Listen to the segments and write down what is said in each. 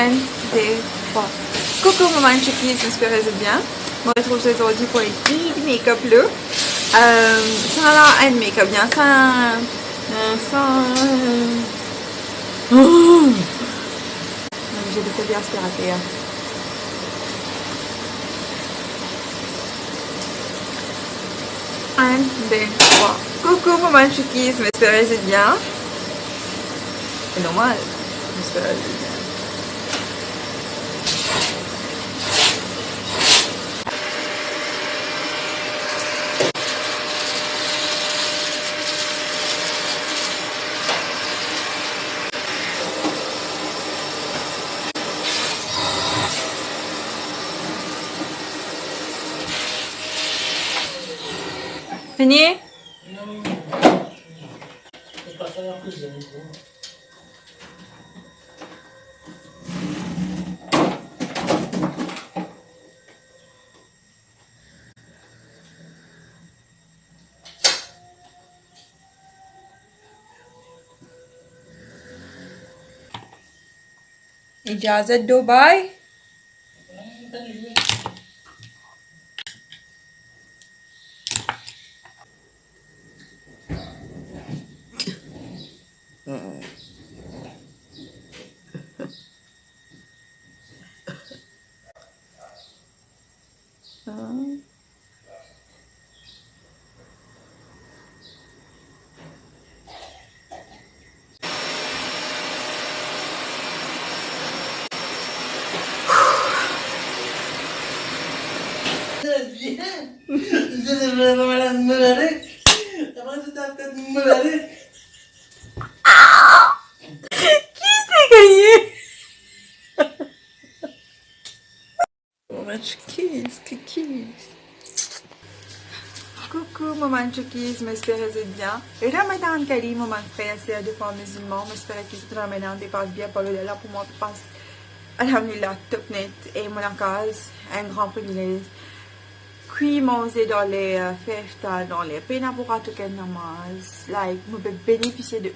Un, deux, trois. Coucou maman Shookies, j'espère que vous allez bien. Je me retrouve aujourd'hui pour une Eid Makeup Look. C'est un make-up bien oh. J'ai des bien aspirateur. Un, deux, trois. Coucou maman Shookies, j'espère que vous allez bien. C'est normal, j'espère que vous allez bien. Fini? इजाजत दो bye. Coucou maman Shookies, j'espère que vous allez bien. Ramadan Karim, maman frère, c'est des fois musulmans. J'espère que ce Ramadan dépasse bien par le là pour moi passe. Alhamdulillah, top net et mon case, un grand privilège. Qui manger dans les fêtes, dans les peines pour tout qu'un namaz, like, je peux bénéficier de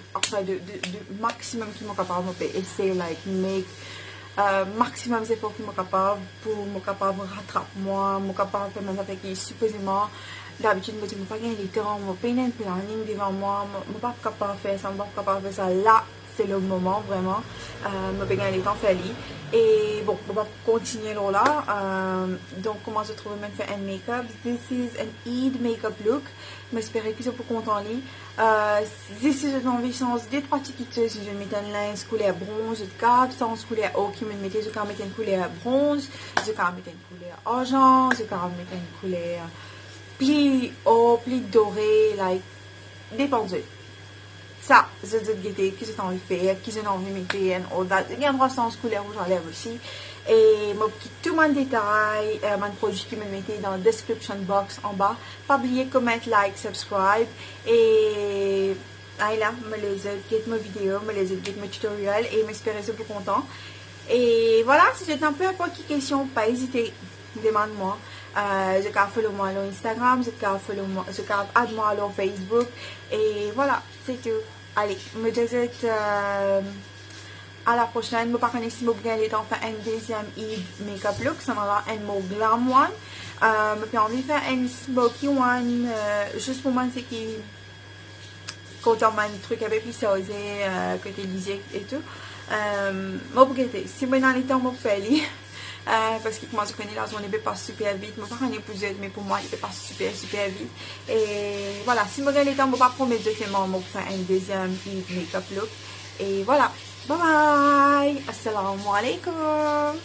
maximum qui m'est capable, je peux essayer, like, make maximum d'efforts qui m'est capable pour me capable rattraper moi, me capable faire mes affaires qui supposément d'habitude je ne pas gagner le temps, je peux un planning devant moi, je ne suis pas capable de faire ça, je ne suis pas capable de faire ça là. C'est le moment vraiment, je peux gagner le temps faire et bon, on va continuer là. Donc comment je trouve même faire un make-up. This is an Eid makeup look. J'espère que vous êtes content. This is une ambition des trois petites choses. Je vais mettre un linge couleur bronze, je cap sans couleur haut qui me mettait, je vais mettre une couleur bronze, je vais mettre une couleur argent, je vais mettre une couleur pli haut, pli doré, like dépendant. Ça, je vais guetter qui j'ai envie de faire, qui j'ai envie de mettre, et il y a 300 couleurs où j'enlève aussi. Et je vais tout mon détail, mon produit qui me mettait dans la description box en bas. Pas oublier de commenter, like, subscribe. Et là, je les ai mes vidéos, je les ai mes tutoriels et j'espère que vous êtes content. Et voilà, si vous avez un peu de questions, pas hésiter, demande-moi. Je peux follow moi sur Instagram, je peux follow moi, je peux add moi sur Facebook. Et voilà, c'est tout. Allez, je me dis à la prochaine. Je ne sais pas si je vais aller faire un deuxième Eid makeup look. Ça va être un mot Glam one. Je envie de faire un smoky one. Juste pour moi, c'est qui quand on a un truc avec plus osé, côté lisier et tout. Je vais regarder. Si je vais dans les temps, je vais faire. Parce que moi je connais la journée ne passe super vite, je ne sais pas plusieurs, mais pour moi il passe super vite. Et voilà, si je regarde les temps, je ne vais pas promettre de faire un deuxième make-up look. Et voilà, bye bye, assalamu alaikum.